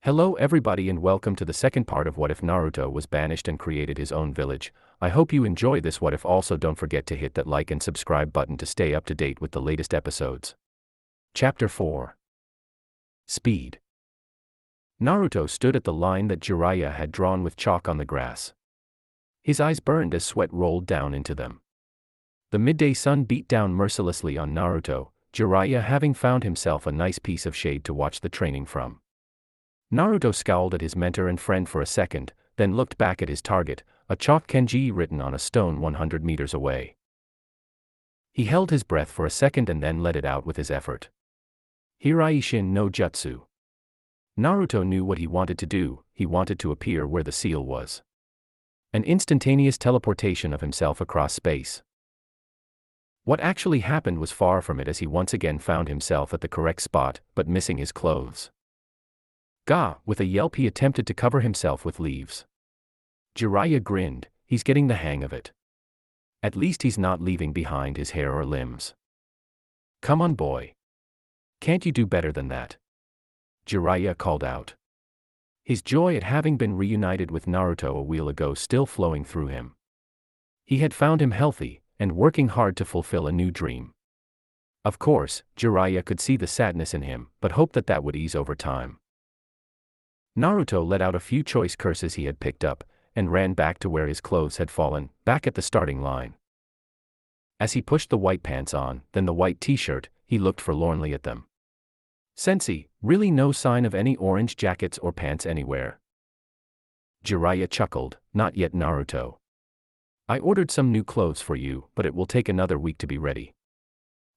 Hello everybody and welcome to the second part of What If Naruto was banished and created his own village. I hope you enjoy this what if. Also don't forget to hit that like and subscribe button to stay up to date with the latest episodes. Chapter 4. Speed. Naruto stood at the line that Jiraiya had drawn with chalk on the grass. His eyes burned as sweat rolled down into them. The midday sun beat down mercilessly on Naruto, Jiraiya having found himself a nice piece of shade to watch the training from. Naruto scowled at his mentor and friend for a second, then looked back at his target, a chalk kanji written on a stone 100 meters away. He held his breath for a second and then let it out with his effort. Hiraishin no Jutsu. Naruto knew what he wanted to do. He wanted to appear where the seal was. An instantaneous teleportation of himself across space. What actually happened was far from it, as he once again found himself at the correct spot, but missing his clothes. Gah! With a yelp he attempted to cover himself with leaves. Jiraiya grinned. He's getting the hang of it. At least he's not leaving behind his hair or limbs. Come on, boy. Can't you do better than that? Jiraiya called out. His joy at having been reunited with Naruto a while ago still flowing through him. He had found him healthy, and working hard to fulfill a new dream. Of course, Jiraiya could see the sadness in him, but hoped that that would ease over time. Naruto let out a few choice curses he had picked up, and ran back to where his clothes had fallen, back at the starting line. As he pushed the white pants on, then the white t-shirt, he looked forlornly at them. Sensei, really no sign of any orange jackets or pants anywhere. Jiraiya chuckled, not yet, Naruto. I ordered some new clothes for you, but it will take another week to be ready.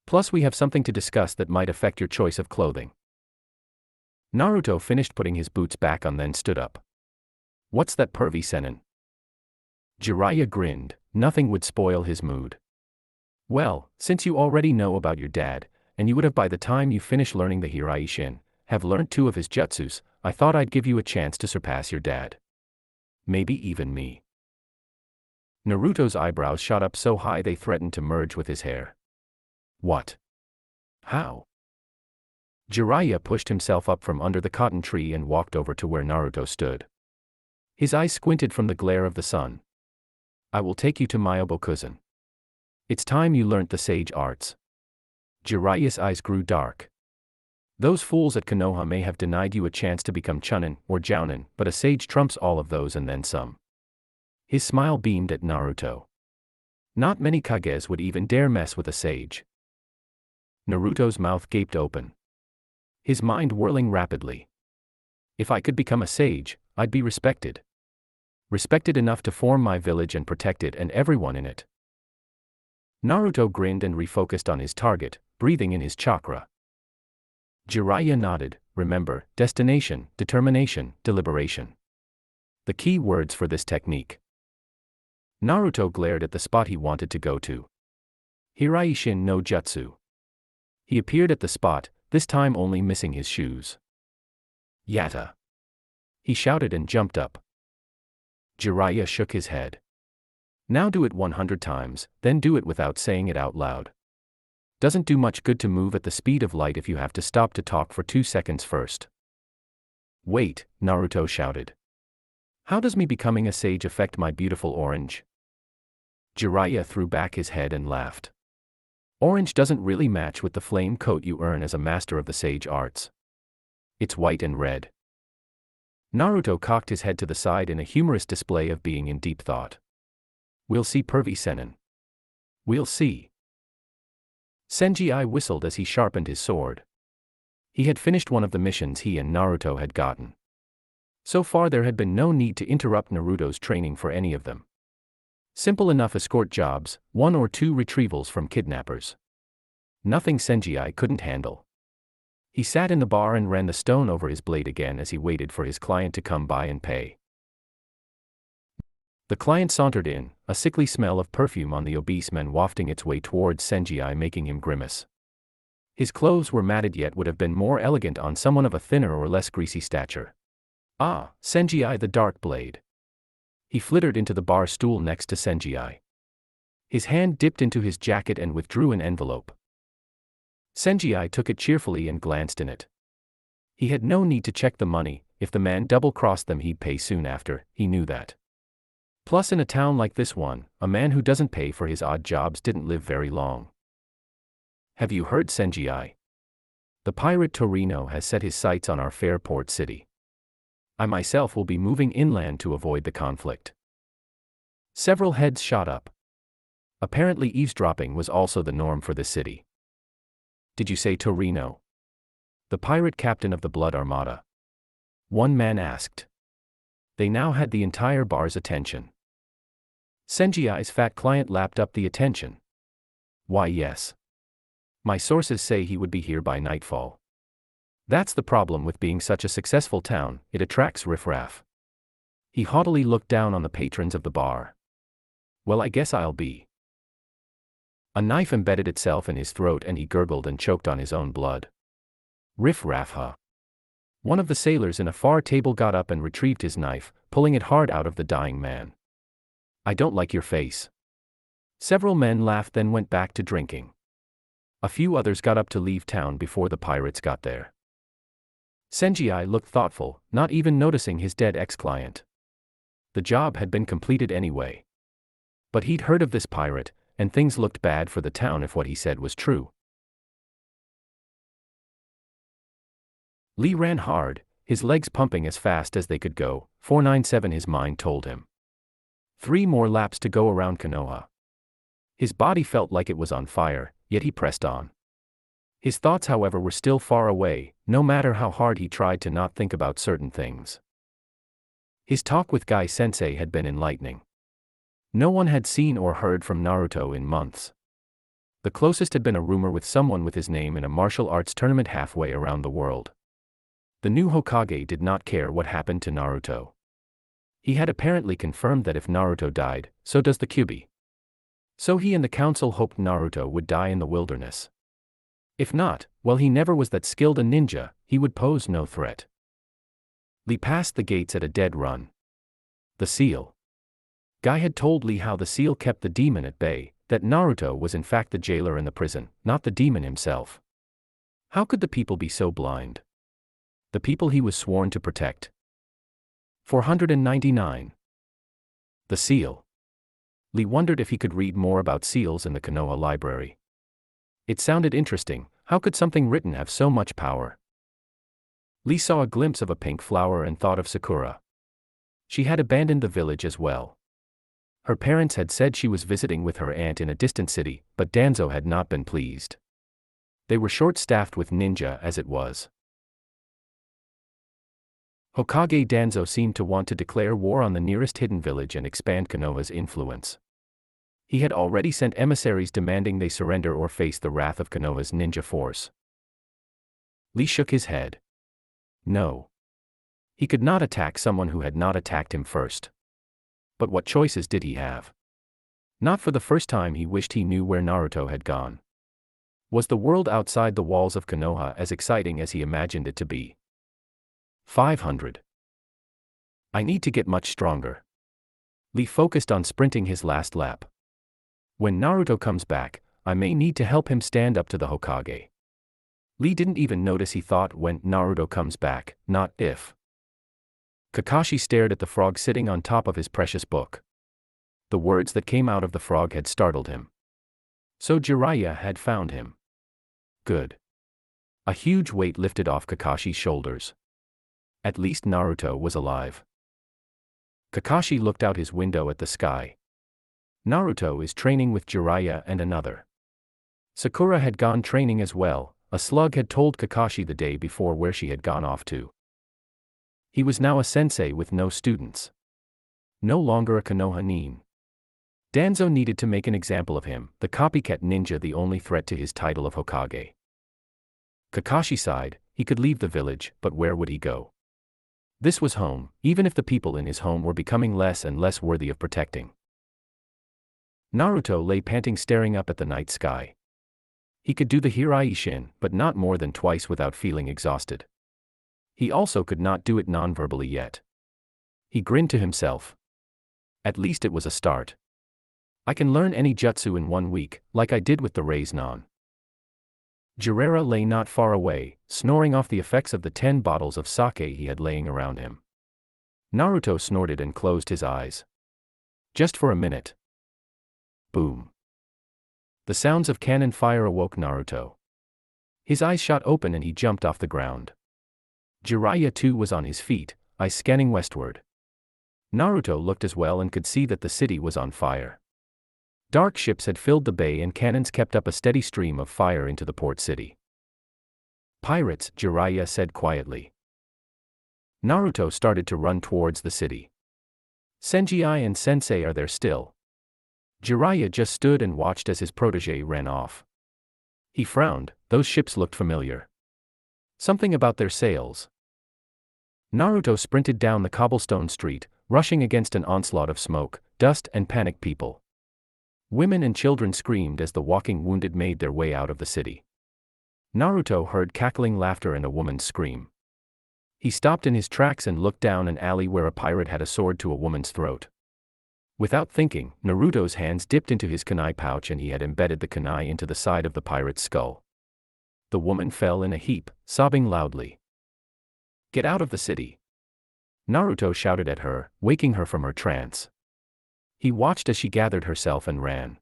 Plus we have something to discuss that might affect your choice of clothing. Naruto finished putting his boots back on, then stood up. What's that, pervy senin? Jiraiya grinned. Nothing would spoil his mood. Well, since you already know about your dad, and you would have by the time you finish learning the Hiraishin, have learned 2 of his jutsus, I thought I'd give you a chance to surpass your dad. Maybe even me. Naruto's eyebrows shot up so high they threatened to merge with his hair. What? How? Jiraiya pushed himself up from under the cotton tree and walked over to where Naruto stood. His eyes squinted from the glare of the sun. I will take you to Myobokuzen. It's time you learnt the sage arts. Jiraiya's eyes grew dark. Those fools at Konoha may have denied you a chance to become Chunin or Jounin, but a sage trumps all of those and then some. His smile beamed at Naruto. Not many Kages would even dare mess with a sage. Naruto's mouth gaped open. His mind whirling rapidly. If I could become a sage, I'd be respected. Respected enough to form my village and protect it and everyone in it. Naruto grinned and refocused on his target, breathing in his chakra. Jiraiya nodded. Remember, destination, determination, deliberation. The key words for this technique. Naruto glared at the spot he wanted to go to. Hiraishin no Jutsu. He appeared at the spot, this time only missing his shoes. Yatta! He shouted and jumped up. Jiraiya shook his head. Now do it 100 times, then do it without saying it out loud. Doesn't do much good to move at the speed of light if you have to stop to talk for 2 seconds first. Wait, Naruto shouted. How does me becoming a sage affect my beautiful orange? Jiraiya threw back his head and laughed. Orange doesn't really match with the flame coat you earn as a master of the sage arts. It's white and red. Naruto cocked his head to the side in a humorous display of being in deep thought. We'll see, pervy senin. We'll see. Senji whistled as he sharpened his sword. He had finished one of the missions he and Naruto had gotten. So far there had been no need to interrupt Naruto's training for any of them. Simple enough escort jobs, 1 or 2 retrievals from kidnappers. Nothing Senji couldn't handle. He sat in the bar and ran the stone over his blade again as he waited for his client to come by and pay. The client sauntered in, a sickly smell of perfume on the obese man wafting its way towards Senji, making him grimace. His clothes were matted yet would have been more elegant on someone of a thinner or less greasy stature. Ah, Senji the dark blade. He flittered into the bar stool next to Senji. His hand dipped into his jacket and withdrew an envelope. Senji took it cheerfully and glanced in it. He had no need to check the money, If the man double-crossed them, he'd pay soon after, he knew that. Plus, in a town like this one, a man who doesn't pay for his odd jobs didn't live very long. Have you heard, Senji? The pirate Torino has set his sights on our fair port city. I myself will be moving inland to avoid the conflict. Several heads shot up. Apparently eavesdropping was also the norm for the city. Did you say Torino? The pirate captain of the Blood Armada? One man asked. They now had the entire bar's attention. Senji's fat client lapped up the attention. Why, yes. My sources say he would be here by nightfall. That's the problem with being such a successful town, it attracts riffraff. He haughtily looked down on the patrons of the bar. Well, I guess I'll be. A knife embedded itself in his throat and he gurgled and choked on his own blood. Riff-raff, huh? One of the sailors in a far table got up and retrieved his knife, pulling it hard out of the dying man. I don't like your face. Several men laughed, then went back to drinking. A few others got up to leave town before the pirates got there. Senji looked thoughtful, not even noticing his dead ex-client. The job had been completed anyway. But he'd heard of this pirate, and things looked bad for the town if what he said was true. Lee ran hard, his legs pumping as fast as they could go. 497, his mind told him. 3 more laps to go around Konoha. His body felt like it was on fire, yet he pressed on. His thoughts, however, were still far away, no matter how hard he tried to not think about certain things. His talk with Guy Sensei had been enlightening. No one had seen or heard from Naruto in months. The closest had been a rumor with someone with his name in a martial arts tournament halfway around the world. The new Hokage did not care what happened to Naruto. He had apparently confirmed that if Naruto died, so does the Kyuubi. So he and the council hoped Naruto would die in the wilderness. If not, well, he never was that skilled a ninja, he would pose no threat. Lee passed the gates at a dead run. The seal. Guy had told Lee how the seal kept the demon at bay, that Naruto was in fact the jailer in the prison, not the demon himself. How could the people be so blind? The people he was sworn to protect. 499. The seal. Lee wondered if he could read more about seals in the Konoha library. It sounded interesting. How could something written have so much power? Lee saw a glimpse of a pink flower and thought of Sakura. She had abandoned the village as well. Her parents had said she was visiting with her aunt in a distant city, but Danzo had not been pleased. They were short-staffed with ninja as it was. Hokage Danzo seemed to want to declare war on the nearest hidden village and expand Konoha's influence. He had already sent emissaries demanding they surrender or face the wrath of Konoha's ninja force. Lee shook his head. No. He could not attack someone who had not attacked him first. But what choices did he have? Not for the first time he wished he knew where Naruto had gone. Was the world outside the walls of Konoha as exciting as he imagined it to be? 500. I need to get much stronger. Lee focused on sprinting his last lap. When Naruto comes back, I may need to help him stand up to the Hokage. Lee didn't even notice, he thought, when Naruto comes back, not if. Kakashi stared at the frog sitting on top of his precious book. The words that came out of the frog had startled him. So Jiraiya had found him. Good. A huge weight lifted off Kakashi's shoulders. At least Naruto was alive. Kakashi looked out his window at the sky. Naruto is training with Jiraiya and another. Sakura had gone training as well. A slug had told Kakashi the day before where she had gone off to. He was now a sensei with no students. No longer a Konoha nin. Danzo needed to make an example of him, the copycat ninja, the only threat to his title of Hokage. Kakashi sighed. He could leave the village, but where would he go? This was home, even if the people in his home were becoming less and less worthy of protecting. Naruto lay panting, staring up at the night sky. He could do the Hiraishin, but not more than twice without feeling exhausted. He also could not do it non-verbally yet. He grinned to himself. At least it was a start. I can learn any jutsu in 1 week, like I did with the Raise Non. Jiraiya lay not far away, snoring off the effects of the 10 bottles of sake he had laying around him. Naruto snorted and closed his eyes. Just for a minute. Boom. The sounds of cannon fire awoke Naruto. His eyes shot open and he jumped off the ground. Jiraiya too was on his feet, eyes scanning westward. Naruto looked as well and could see that the city was on fire. Dark ships had filled the bay and cannons kept up a steady stream of fire into the port city. Pirates, Jiraiya said quietly. Naruto started to run towards the city. Senji and Sensei are there still. Jiraiya just stood and watched as his protege ran off. He frowned, those ships looked familiar. Something about their sails. Naruto sprinted down the cobblestone street, rushing against an onslaught of smoke, dust and panicked people. Women and children screamed as the walking wounded made their way out of the city. Naruto heard cackling laughter and a woman's scream. He stopped in his tracks and looked down an alley where a pirate had a sword to a woman's throat. Without thinking, Naruto's hands dipped into his kunai pouch and he had embedded the kunai into the side of the pirate's skull. The woman fell in a heap, sobbing loudly. "Get out of the city!" Naruto shouted at her, waking her from her trance. He watched as she gathered herself and ran.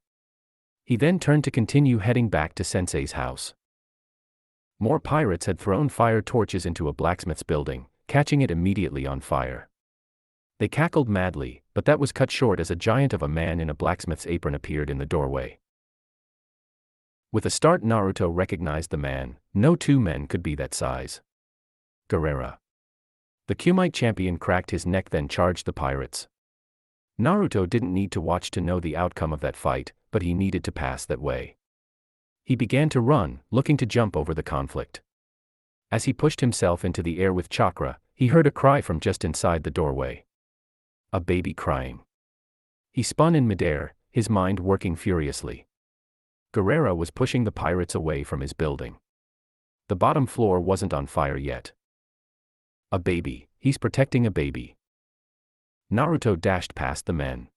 He then turned to continue heading back to Sensei's house. More pirates had thrown fire torches into a blacksmith's building, catching it immediately on fire. They cackled madly, but that was cut short as a giant of a man in a blacksmith's apron appeared in the doorway. With a start, Naruto recognized the man. No two men could be that size. Gaara. The Kumite champion cracked his neck then charged the pirates. Naruto didn't need to watch to know the outcome of that fight, but he needed to pass that way. He began to run, looking to jump over the conflict. As he pushed himself into the air with chakra, he heard a cry from just inside the doorway. A baby crying. He spun in midair, his mind working furiously. Gaara was pushing the pirates away from his building. The bottom floor wasn't on fire yet. A baby, he's protecting a baby. Naruto dashed past the men.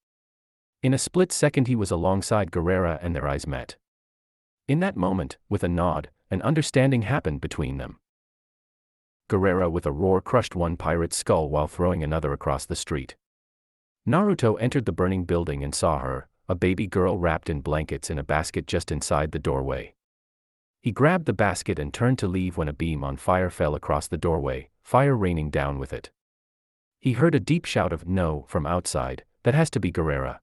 In a split second he was alongside Gaara and their eyes met. In that moment, with a nod, an understanding happened between them. Gaara with a roar crushed one pirate's skull while throwing another across the street. Naruto entered the burning building and saw her, a baby girl wrapped in blankets in a basket just inside the doorway. He grabbed the basket and turned to leave when a beam on fire fell across the doorway, fire raining down with it. He heard a deep shout of "No" from outside. That has to be Gaara.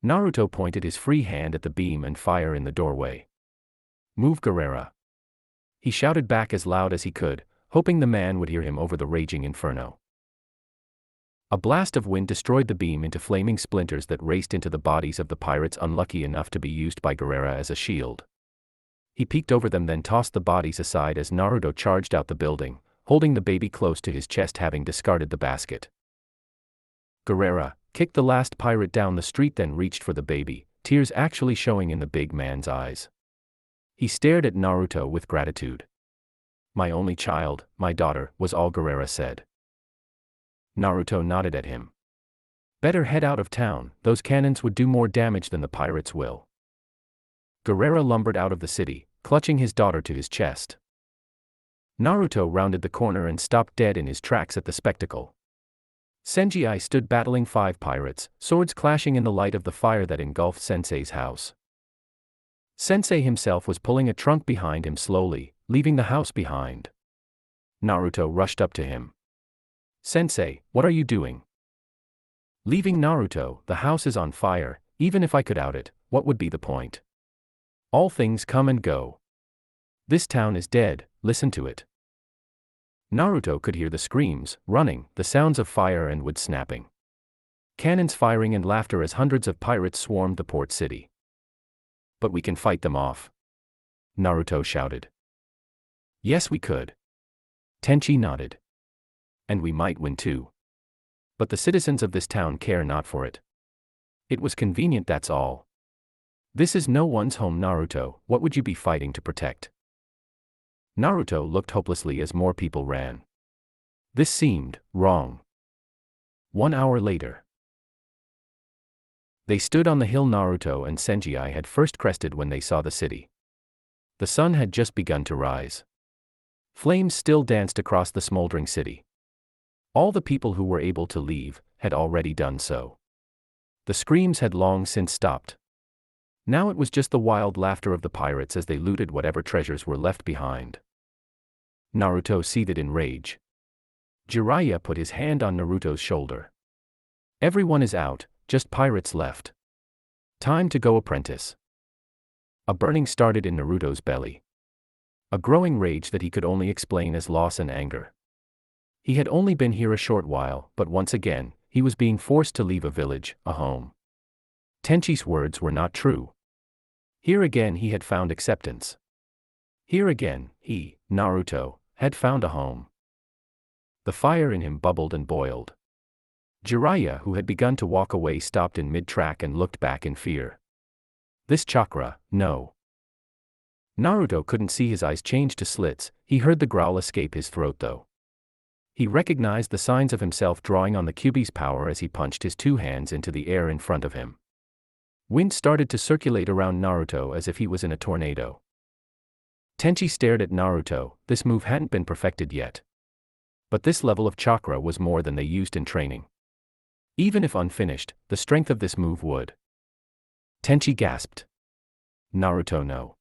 Naruto pointed his free hand at the beam and fire in the doorway. "Move, Gaara." He shouted back as loud as he could, hoping the man would hear him over the raging inferno. A blast of wind destroyed the beam into flaming splinters that raced into the bodies of the pirates unlucky enough to be used by Gaara as a shield. He peeked over them then tossed the bodies aside as Naruto charged out the building, holding the baby close to his chest having discarded the basket. Gaara kicked the last pirate down the street then reached for the baby, tears actually showing in the big man's eyes. He stared at Naruto with gratitude. "My only child, my daughter," was all Gaara said. Naruto nodded at him. "Better head out of town, those cannons would do more damage than the pirates will." Gaara lumbered out of the city, clutching his daughter to his chest. Naruto rounded the corner and stopped dead in his tracks at the spectacle. Senji stood battling 5 pirates, swords clashing in the light of the fire that engulfed Sensei's house. Sensei himself was pulling a trunk behind him slowly, leaving the house behind. Naruto rushed up to him. "Sensei, what are you doing?" "Leaving Naruto, the house is on fire, even if I could out it, what would be the point? All things come and go. This town is dead, listen to it." Naruto could hear the screams, running, the sounds of fire and wood snapping. Cannons firing and laughter as hundreds of pirates swarmed the port city. "But we can fight them off," Naruto shouted. "Yes we could." Tenchi nodded. "And we might win too. But the citizens of this town care not for it. It was convenient, that's all. This is no one's home, Naruto, what would you be fighting to protect?" Naruto looked hopelessly as more people ran. This seemed wrong. 1 hour later. They stood on the hill Naruto and Senji had first crested when they saw the city. The sun had just begun to rise. Flames still danced across the smoldering city. All the people who were able to leave had already done so. The screams had long since stopped. Now it was just the wild laughter of the pirates as they looted whatever treasures were left behind. Naruto seethed in rage. Jiraiya put his hand on Naruto's shoulder. Everyone is out, just pirates left. Time to go, apprentice. A burning started in Naruto's belly. A growing rage that he could only explain as loss and anger. He had only been here a short while, but once again, he was being forced to leave a village, a home. Tenchi's words were not true. Here again he had found acceptance. Here again, he, Naruto, had found a home. The fire in him bubbled and boiled. Jiraiya, who had begun to walk away, stopped in mid-track and looked back in fear. This chakra, no. Naruto couldn't see his eyes change to slits. He heard the growl escape his throat though. He recognized the signs of himself drawing on the Kyuubi's power as he punched his two hands into the air in front of him. Wind started to circulate around Naruto as if he was in a tornado. Tenchi stared at Naruto. This move hadn't been perfected yet. But this level of chakra was more than they used in training. Even if unfinished, the strength of this move would. Tenchi gasped. Naruto, no.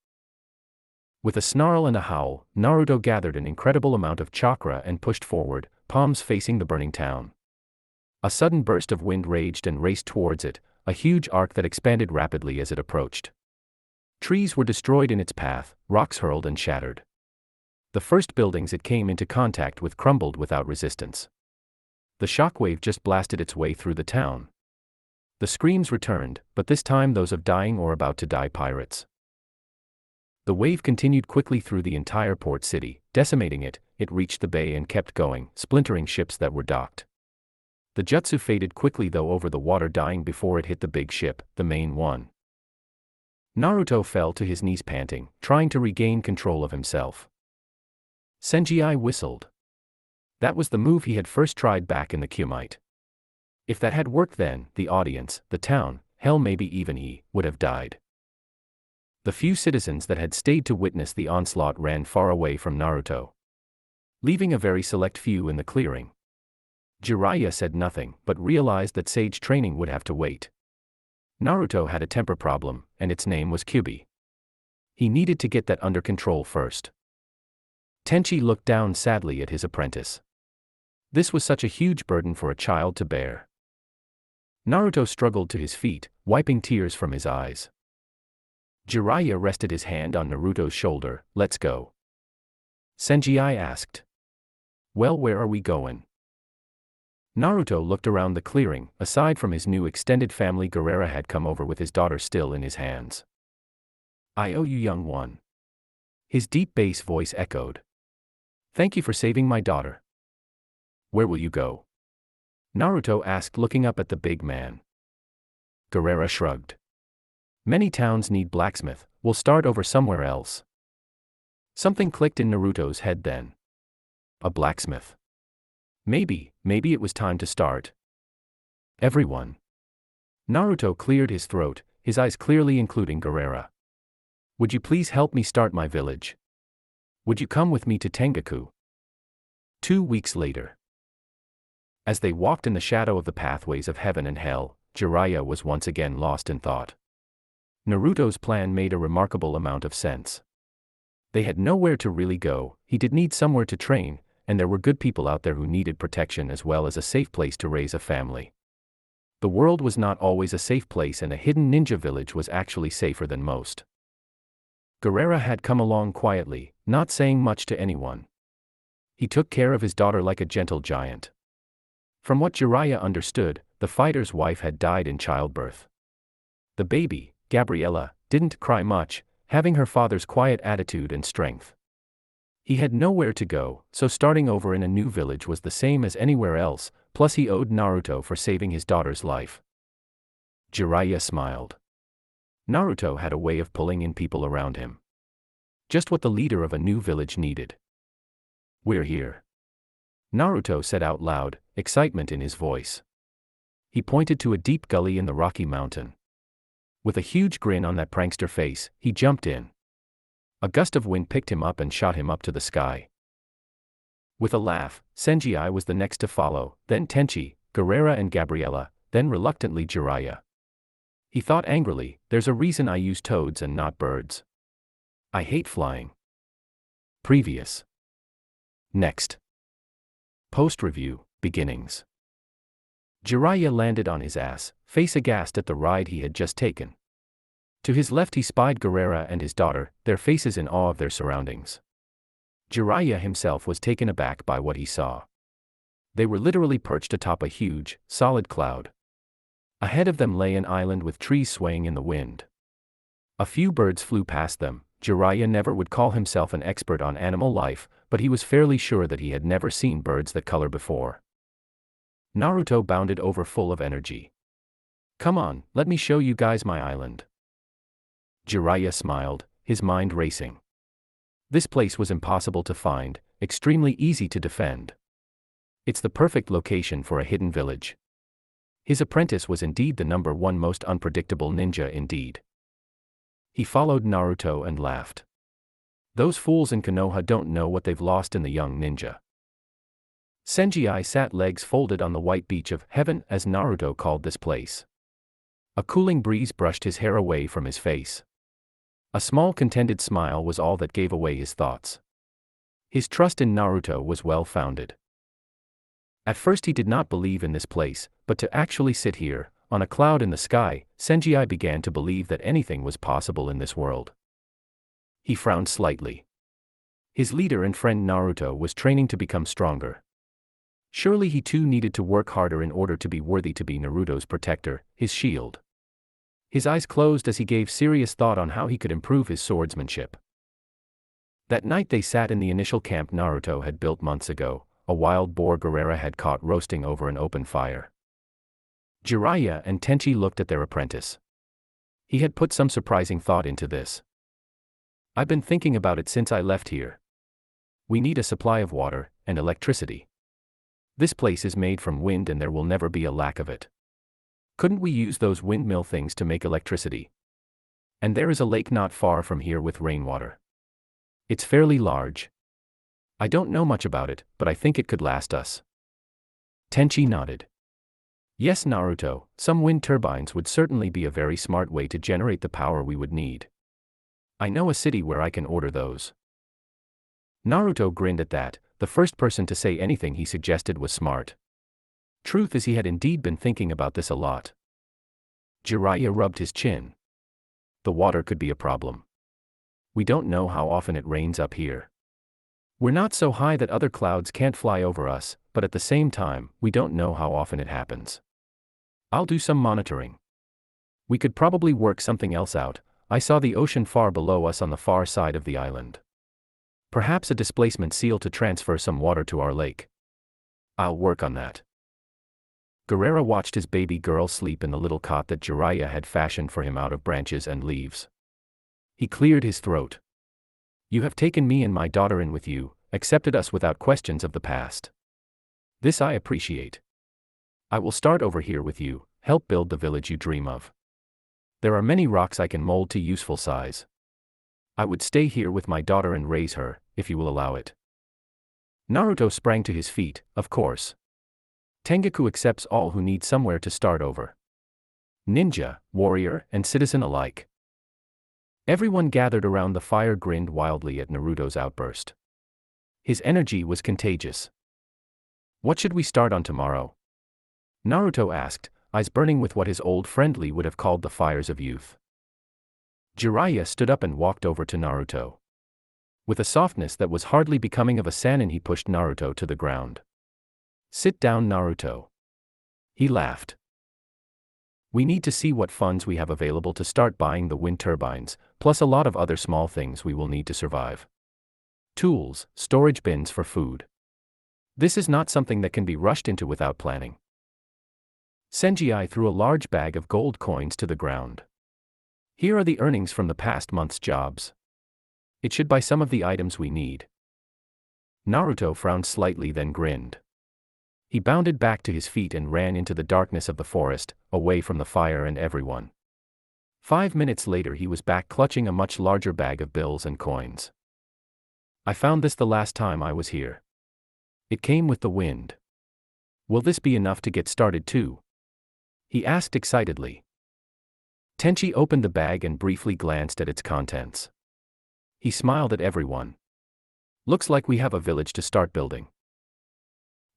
With a snarl and a howl, Naruto gathered an incredible amount of chakra and pushed forward, palms facing the burning town. A sudden burst of wind raged and raced towards it, a huge arc that expanded rapidly as it approached. Trees were destroyed in its path, rocks hurled and shattered. The first buildings it came into contact with crumbled without resistance. The shockwave just blasted its way through the town. The screams returned, but this time those of dying or about to die pirates. The wave continued quickly through the entire port city, decimating it. It reached the bay and kept going, splintering ships that were docked. The jutsu faded quickly though over the water, dying before it hit the big ship, the main one. Naruto fell to his knees panting, trying to regain control of himself. Senji whistled. That was the move he had first tried back in the Kyuumight. If that had worked then, the audience, the town, hell maybe even he, would have died. The few citizens that had stayed to witness the onslaught ran far away from Naruto, leaving a very select few in the clearing. Jiraiya said nothing, but realized that sage training would have to wait. Naruto had a temper problem, and its name was Kyuubi. He needed to get that under control first. Tenchi looked down sadly at his apprentice. This was such a huge burden for a child to bear. Naruto struggled to his feet, wiping tears from his eyes. Jiraiya rested his hand on Naruto's shoulder. Let's go. Senji asked. Well, where are we going? Naruto looked around the clearing. Aside from his new extended family, Gaara had come over with his daughter still in his hands. I owe you, young one. His deep bass voice echoed. Thank you for saving my daughter. Where will you go? Naruto asked, looking up at the big man. Gaara shrugged. Many towns need blacksmith. We'll start over somewhere else. Something clicked in Naruto's head then. A blacksmith. Maybe it was time to start. Everyone. Naruto cleared his throat, his eyes clearly including Gaara. Would you please help me start my village? Would you come with me to Tengaku? 2 weeks later. As they walked in the shadow of the pathways of heaven and hell, Jiraiya was once again lost in thought. Naruto's plan made a remarkable amount of sense. They had nowhere to really go, he did need somewhere to train, and there were good people out there who needed protection as well as a safe place to raise a family. The world was not always a safe place, and a hidden ninja village was actually safer than most. Gaara had come along quietly, not saying much to anyone. He took care of his daughter like a gentle giant. From what Jiraiya understood, the fighter's wife had died in childbirth. The baby, Gabriella, didn't cry much, having her father's quiet attitude and strength. He had nowhere to go, so starting over in a new village was the same as anywhere else, plus he owed Naruto for saving his daughter's life. Jiraiya smiled. Naruto had a way of pulling in people around him. Just what the leader of a new village needed. We're here. Naruto said out loud, excitement in his voice. He pointed to a deep gully in the Rocky Mountain. With a huge grin on that prankster face, he jumped in. A gust of wind picked him up and shot him up to the sky. With a laugh, Senji was the next to follow, then Tenchi, Guerrera and Gabriella, then reluctantly Jiraiya. He thought angrily, there's a reason I use toads and not birds. I hate flying. Previous. Next. Post-review, beginnings. Jiraiya landed on his ass, face aghast at the ride he had just taken. To his left he spied Guerrera and his daughter, their faces in awe of their surroundings. Jiraiya himself was taken aback by what he saw. They were literally perched atop a huge, solid cloud. Ahead of them lay an island with trees swaying in the wind. A few birds flew past them. Jiraiya never would call himself an expert on animal life, but he was fairly sure that he had never seen birds that color before. Naruto bounded over full of energy. Come on, let me show you guys my island. Jiraiya smiled, his mind racing. This place was impossible to find, extremely easy to defend. It's the perfect location for a hidden village. His apprentice was indeed the #1 most unpredictable ninja indeed. He followed Naruto and laughed. Those fools in Konoha don't know what they've lost in the young ninja. Senji sat legs folded on the white beach of heaven, as Naruto called this place. A cooling breeze brushed his hair away from his face. A small contented smile was all that gave away his thoughts. His trust in Naruto was well founded. At first he did not believe in this place, but to actually sit here, on a cloud in the sky, Senji began to believe that anything was possible in this world. He frowned slightly. His leader and friend Naruto was training to become stronger. Surely he too needed to work harder in order to be worthy to be Naruto's protector, his shield. His eyes closed as he gave serious thought on how he could improve his swordsmanship. That night they sat in the initial camp Naruto had built months ago. A wild boar Guerrera had caught roasting over an open fire. Jiraiya and Tenchi looked at their apprentice. He had put some surprising thought into this. I've been thinking about it since I left here. We need a supply of water and electricity. This place is made from wind and there will never be a lack of it. Couldn't we use those windmill things to make electricity? And there is a lake not far from here with rainwater. It's fairly large. I don't know much about it, but I think it could last us. Tenchi nodded. Yes, Naruto, some wind turbines would certainly be a very smart way to generate the power we would need. I know a city where I can order those. Naruto grinned at that. The first person to say anything he suggested was smart. Truth is, he had indeed been thinking about this a lot. Jiraiya rubbed his chin. The water could be a problem. We don't know how often it rains up here. We're not so high that other clouds can't fly over us, but at the same time, we don't know how often it happens. I'll do some monitoring. We could probably work something else out. I saw the ocean far below us on the far side of the island. Perhaps a displacement seal to transfer some water to our lake. I'll work on that. Guerrera watched his baby girl sleep in the little cot that Jiraiya had fashioned for him out of branches and leaves. He cleared his throat. You have taken me and my daughter in with you, accepted us without questions of the past. This I appreciate. I will start over here with you, help build the village you dream of. There are many rocks I can mold to useful size. I would stay here with my daughter and raise her, if you will allow it. Naruto sprang to his feet, of course. Tengaku accepts all who need somewhere to start over. Ninja, warrior, and citizen alike. Everyone gathered around the fire grinned wildly at Naruto's outburst. His energy was contagious. What should we start on tomorrow? Naruto asked, eyes burning with what his old friend Lee would have called the fires of youth. Jiraiya stood up and walked over to Naruto. With a softness that was hardly becoming of a Sannin, he pushed Naruto to the ground. Sit down, Naruto. He laughed. We need to see what funds we have available to start buying the wind turbines, plus a lot of other small things we will need to survive. Tools, storage bins for food. This is not something that can be rushed into without planning. Senji threw a large bag of gold coins to the ground. Here are the earnings from the past month's jobs. It should buy some of the items we need. Naruto frowned slightly, then grinned. He bounded back to his feet and ran into the darkness of the forest, away from the fire and everyone. 5 minutes later he was back clutching a much larger bag of bills and coins. I found this the last time I was here. It came with the wind. Will this be enough to get started too? He asked excitedly. Tenchi opened the bag and briefly glanced at its contents. He smiled at everyone. Looks like we have a village to start building.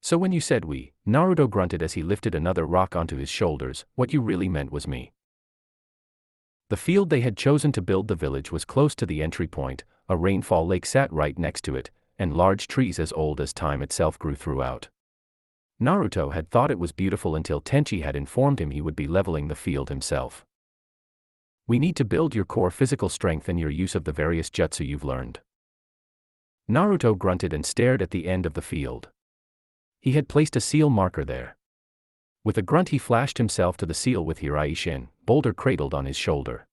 So when you said we, Naruto grunted as he lifted another rock onto his shoulders, what you really meant was me. The field they had chosen to build the village was close to the entry point, a rainfall lake sat right next to it, and large trees as old as time itself grew throughout. Naruto had thought it was beautiful until Tenchi had informed him he would be leveling the field himself. We need to build your core physical strength and your use of the various jutsu you've learned. Naruto grunted and stared at the end of the field. He had placed a seal marker there. With a grunt he flashed himself to the seal with Hiraishin, boulder cradled on his shoulder.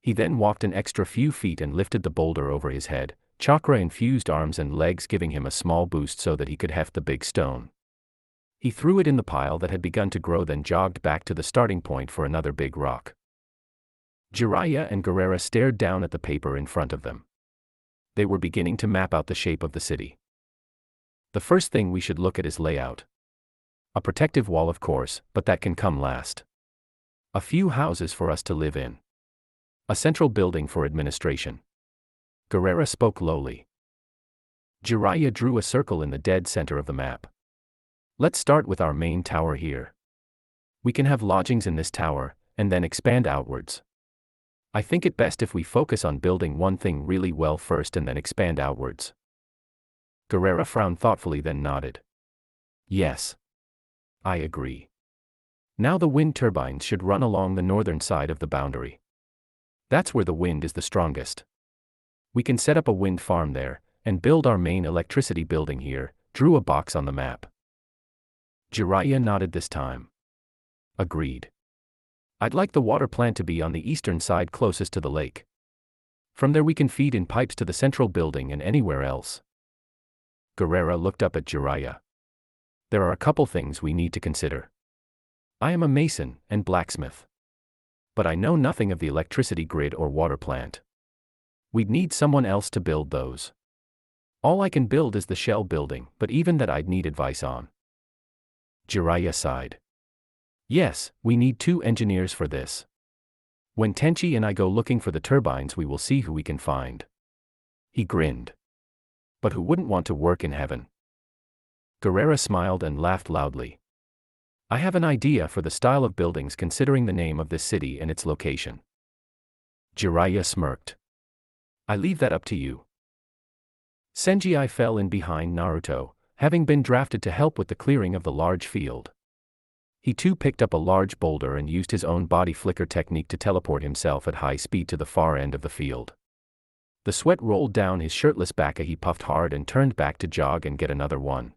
He then walked an extra few feet and lifted the boulder over his head, chakra-infused arms and legs giving him a small boost so that he could heft the big stone. He threw it in the pile that had begun to grow, then jogged back to the starting point for another big rock. Jiraiya and Guerrera stared down at the paper in front of them. They were beginning to map out the shape of the city. The first thing we should look at is layout. A protective wall, of course, but that can come last. A few houses for us to live in. A central building for administration. Guerrera spoke lowly. Jiraiya drew a circle in the dead center of the map. Let's start with our main tower here. We can have lodgings in this tower, and then expand outwards. I think it best if we focus on building one thing really well first and then expand outwards. Guerrera frowned thoughtfully then nodded. Yes. I agree. Now the wind turbines should run along the northern side of the boundary. That's where the wind is the strongest. We can set up a wind farm there, and build our main electricity building here, drew a box on the map. Jiraiya nodded this time. Agreed. I'd like the water plant to be on the eastern side closest to the lake. From there we can feed in pipes to the central building and anywhere else. Guerrera looked up at Jiraiya. There are a couple things we need to consider. I am a mason and blacksmith. But I know nothing of the electricity grid or water plant. We'd need someone else to build those. All I can build is the shell building, but even that I'd need advice on. Jiraiya sighed. Yes, we need 2 engineers for this. When Tenchi and I go looking for the turbines we will see who we can find. He grinned. But who wouldn't want to work in heaven? Guerrera smiled and laughed loudly. I have an idea for the style of buildings considering the name of this city and its location. Jiraiya smirked. I leave that up to you. Senji fell in behind Naruto, having been drafted to help with the clearing of the large field. He too picked up a large boulder and used his own body flicker technique to teleport himself at high speed to the far end of the field. The sweat rolled down his shirtless back as he puffed hard and turned back to jog and get another one.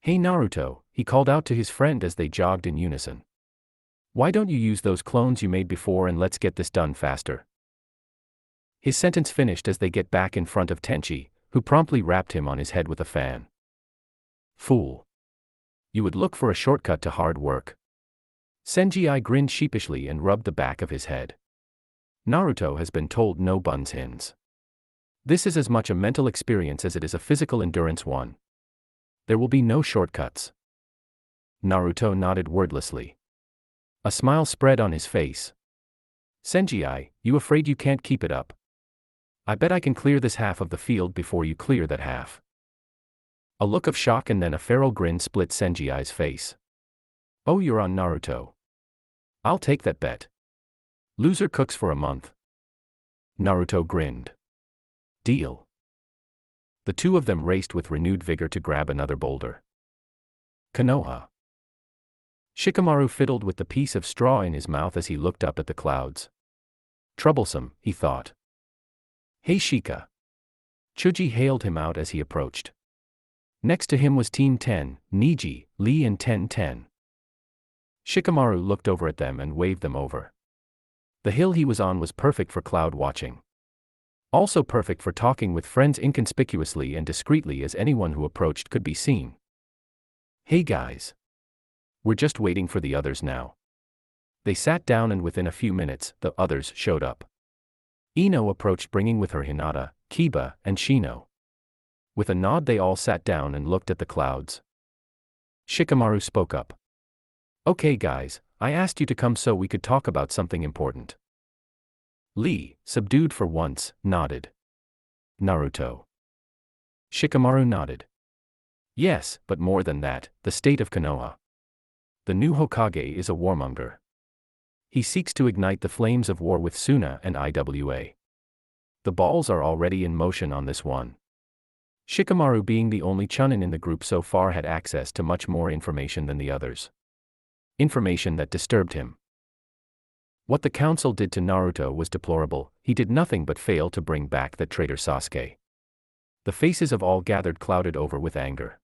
Hey Naruto, he called out to his friend as they jogged in unison. Why don't you use those clones you made before and let's get this done faster? His sentence finished as they get back in front of Tenchi, who promptly rapped him on his head with a fan. Fool. You would look for a shortcut to hard work. Senji grinned sheepishly and rubbed the back of his head. Naruto has been told no buns hins. This is as much a mental experience as it is a physical endurance one. There will be no shortcuts. Naruto nodded wordlessly. A smile spread on his face. Senji, you afraid you can't keep it up? I bet I can clear this half of the field before you clear that half. A look of shock and then a feral grin split Senji's face. Oh, you're on Naruto. I'll take that bet. Loser cooks for a month. Naruto grinned. Deal. The two of them raced with renewed vigor to grab another boulder. Konoha. Shikamaru fiddled with the piece of straw in his mouth as he looked up at the clouds. Troublesome, he thought. Hey Shika. Chuji hailed him out as he approached. Next to him was Team 10, Niji, Lee and 10-10. Shikamaru looked over at them and waved them over. The hill he was on was perfect for cloud watching. Also perfect for talking with friends inconspicuously and discreetly as anyone who approached could be seen. Hey guys. We're just waiting for the others now. They sat down and within a few minutes, the others showed up. Ino approached bringing with her Hinata, Kiba, and Shino. With a nod they all sat down and looked at the clouds. Shikamaru spoke up. Okay guys, I asked you to come so we could talk about something important. Lee, subdued for once, nodded. Naruto. Shikamaru nodded. Yes, but more than that, the state of Konoha. The new Hokage is a warmonger. He seeks to ignite the flames of war with Suna and IWA. The balls are already in motion on this one. Shikamaru, being the only chunin in the group so far, had access to much more information than the others. Information that disturbed him. What the council did to Naruto was deplorable. He did nothing but fail to bring back that traitor Sasuke. The faces of all gathered clouded over with anger.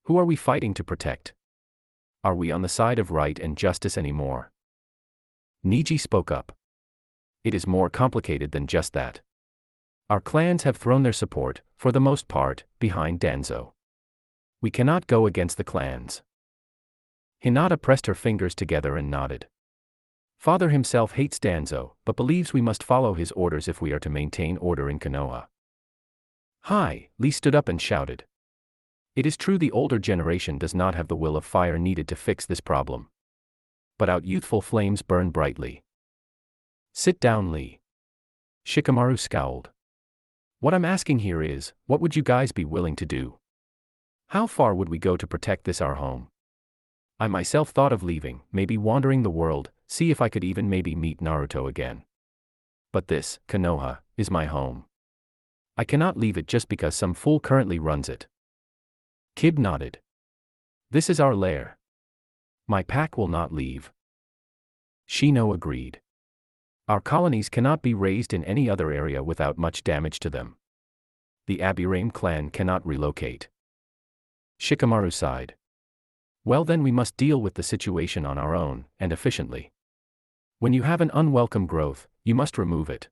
Who are we fighting to protect? Are we on the side of right and justice anymore? Neji spoke up. It is more complicated than just that. Our clans have thrown their support, for the most part, behind Danzo. We cannot go against the clans. Hinata pressed her fingers together and nodded. Father himself hates Danzo, but believes we must follow his orders if we are to maintain order in Konoha. Hi, Lee stood up and shouted. It is true the older generation does not have the will of fire needed to fix this problem. But our youthful flames burn brightly. Sit down, Lee. Shikamaru scowled. What I'm asking here is, what would you guys be willing to do? How far would we go to protect this our home? I myself thought of leaving, maybe wandering the world, see if I could even maybe meet Naruto again. But this, Konoha, is my home. I cannot leave it just because some fool currently runs it. Kib nodded. This is our lair. My pack will not leave. Shino agreed. Our colonies cannot be raised in any other area without much damage to them. The Abirame clan cannot relocate. Shikamaru sighed. Well then we must deal with the situation on our own, and efficiently. When you have an unwelcome growth, you must remove it.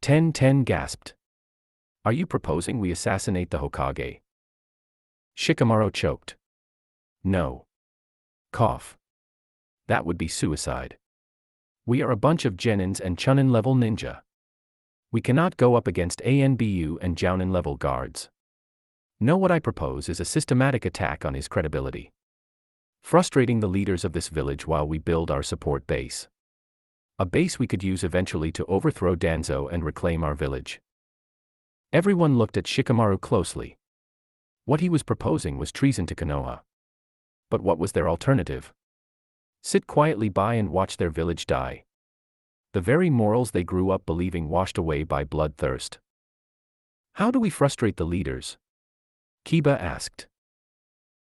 Ten gasped. Are you proposing we assassinate the Hokage? Shikamaru choked. No. Cough. That would be suicide. We are a bunch of Genins and Chunin level ninja. We cannot go up against ANBU and Jounin level guards. No, what I propose is a systematic attack on his credibility. Frustrating the leaders of this village while we build our support base. A base we could use eventually to overthrow Danzo and reclaim our village. Everyone looked at Shikamaru closely. What he was proposing was treason to Konoha. But what was their alternative? Sit quietly by and watch their village die. The very morals they grew up believing washed away by bloodthirst. How do we frustrate the leaders? Kiba asked.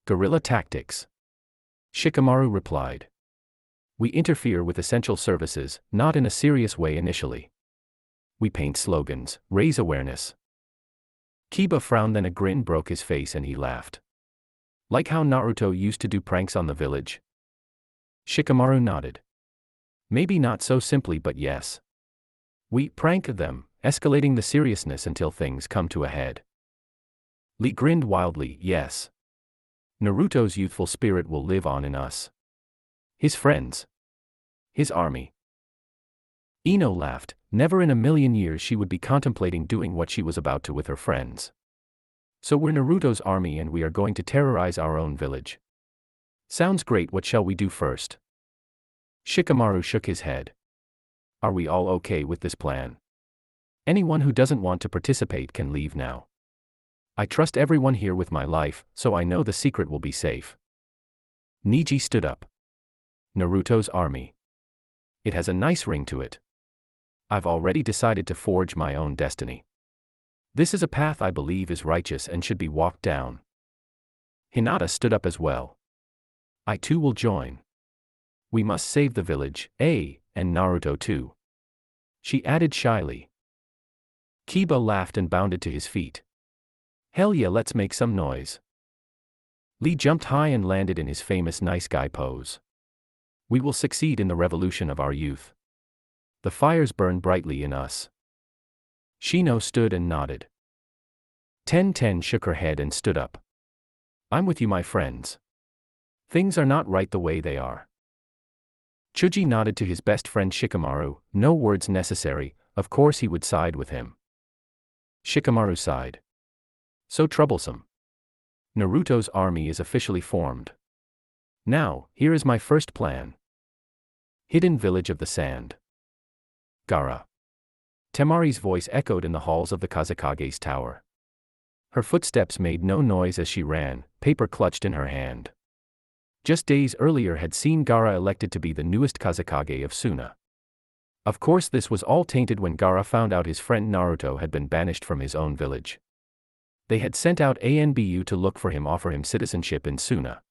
Guerrilla tactics. Shikamaru replied. We interfere with essential services, not in a serious way initially. We paint slogans, raise awareness. Kiba frowned, then a grin broke his face and he laughed. Like how Naruto used to do pranks on the village? Shikamaru nodded. Maybe not so simply, but yes. We prank them, escalating the seriousness until things come to a head. Lee grinned wildly. Yes. Naruto's youthful spirit will live on in us. His friends. His army. Ino laughed. Never in a million years she would be contemplating doing what she was about to with her friends. So we're Naruto's army and we are going to terrorize our own village. Sounds great. What shall we do first? Shikamaru shook his head. Are we all okay with this plan? Anyone who doesn't want to participate can leave now. I trust everyone here with my life, so I know the secret will be safe. Neji stood up. Naruto's army. It has a nice ring to it. I've already decided to forge my own destiny. This is a path I believe is righteous and should be walked down. Hinata stood up as well. I too will join. We must save the village, and Naruto too. She added shyly. Kiba laughed and bounded to his feet. Hell yeah, let's make some noise. Lee jumped high and landed in his famous nice guy pose. We will succeed in the revolution of our youth. The fires burn brightly in us. Shino stood and nodded. Ten shook her head and stood up. I'm with you, my friends. Things are not right the way they are. Chuji nodded to his best friend Shikamaru, no words necessary, of course he would side with him. Shikamaru sighed. So troublesome. Naruto's army is officially formed. Now, here is my first plan. Hidden Village of the Sand. Gaara. Temari's voice echoed in the halls of the Kazekage's tower. Her footsteps made no noise as she ran, paper clutched in her hand. Just days earlier had seen Gaara elected to be the newest Kazekage of Suna. Of course this was all tainted when Gaara found out his friend Naruto had been banished from his own village. They had sent out Anbu to look for him, offer him citizenship in Suna.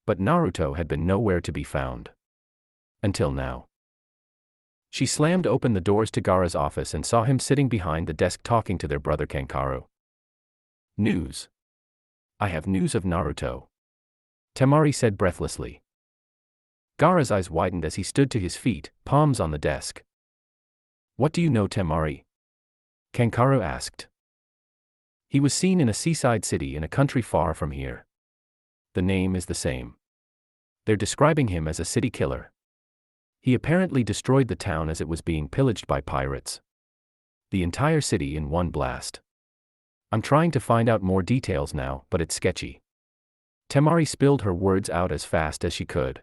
But Naruto had been nowhere to be found. Until now. She slammed open the doors to Gaara's office and saw him sitting behind the desk talking to their brother Kankaru. News. I have news of Naruto. Temari said breathlessly. Gaara's eyes widened as he stood to his feet, palms on the desk. What do you know, Temari? Kankaru asked. He was seen in a seaside city in a country far from here. The name is the same. They're describing him as a city killer. He apparently destroyed the town as it was being pillaged by pirates. The entire city in one blast. I'm trying to find out more details now, but it's sketchy. Temari spilled her words out as fast as she could.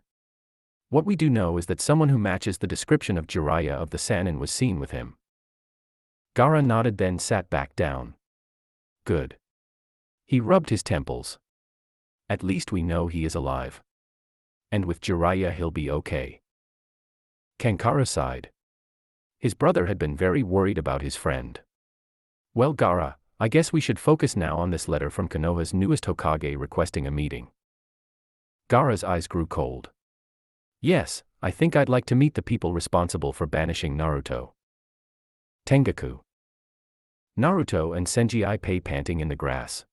What we do know is that someone who matches the description of Jiraiya of the Sannin was seen with him. Gaara nodded, then sat back down. Good. He rubbed his temples. At least we know he is alive. And with Jiraiya he'll be okay. Kankaru sighed. His brother had been very worried about his friend. Well, Gaara, I guess we should focus now on this letter from Konoha's newest Hokage requesting a meeting. Gaara's eyes grew cold. Yes, I think I'd like to meet the people responsible for banishing Naruto. Tengaku. Naruto and Senji panting in the grass.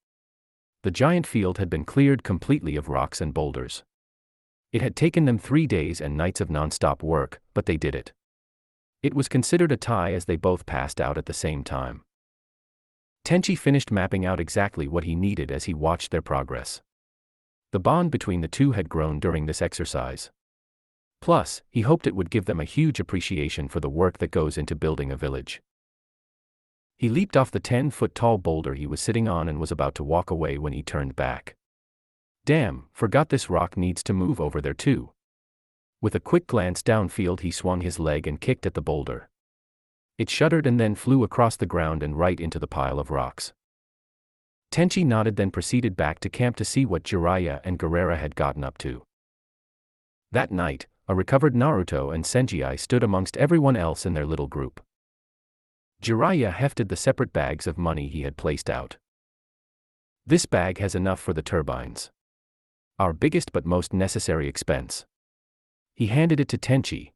The giant field had been cleared completely of rocks and boulders. It had taken them 3 days and nights of non-stop work, but they did it. It was considered a tie as they both passed out at the same time. Tenchi finished mapping out exactly what he needed as he watched their progress. The bond between the two had grown during this exercise. Plus, he hoped it would give them a huge appreciation for the work that goes into building a village. He leaped off the 10-foot-tall boulder he was sitting on and was about to walk away when he turned back. Damn, forgot this rock needs to move over there too. With a quick glance downfield he swung his leg and kicked at the boulder. It shuddered and then flew across the ground and right into the pile of rocks. Tenchi nodded, then proceeded back to camp to see what Jiraiya and Gaara had gotten up to. That night, a recovered Naruto and Senji stood amongst everyone else in their little group. Jiraiya hefted the separate bags of money he had placed out. This bag has enough for the turbines. Our biggest but most necessary expense. He handed it to Tenchi.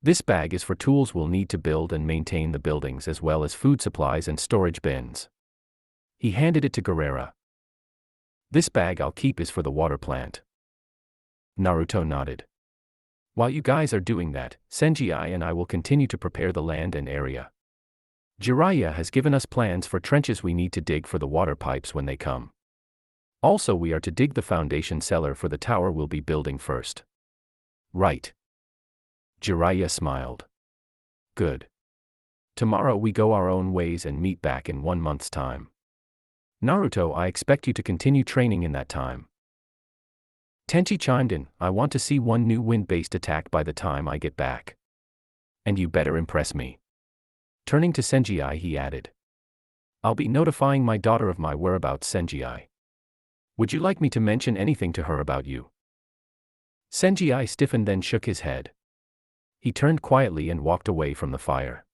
This bag is for tools we'll need to build and maintain the buildings as well as food supplies and storage bins. He handed it to Gaara. This bag I'll keep is for the water plant. Naruto nodded. While you guys are doing that, Senji and I will continue to prepare the land and area. Jiraiya has given us plans for trenches we need to dig for the water pipes when they come. Also we are to dig the foundation cellar for the tower we'll be building first. Right. Jiraiya smiled. Good. Tomorrow we go our own ways and meet back in 1 month's time. Naruto, I expect you to continue training in that time. Tenchi chimed in, I want to see one new wind-based attack by the time I get back. And you better impress me. Turning to Senji, he added. I'll be notifying my daughter of my whereabouts, Senji. Would you like me to mention anything to her about you? Senji stiffened, then shook his head. He turned quietly and walked away from the fire.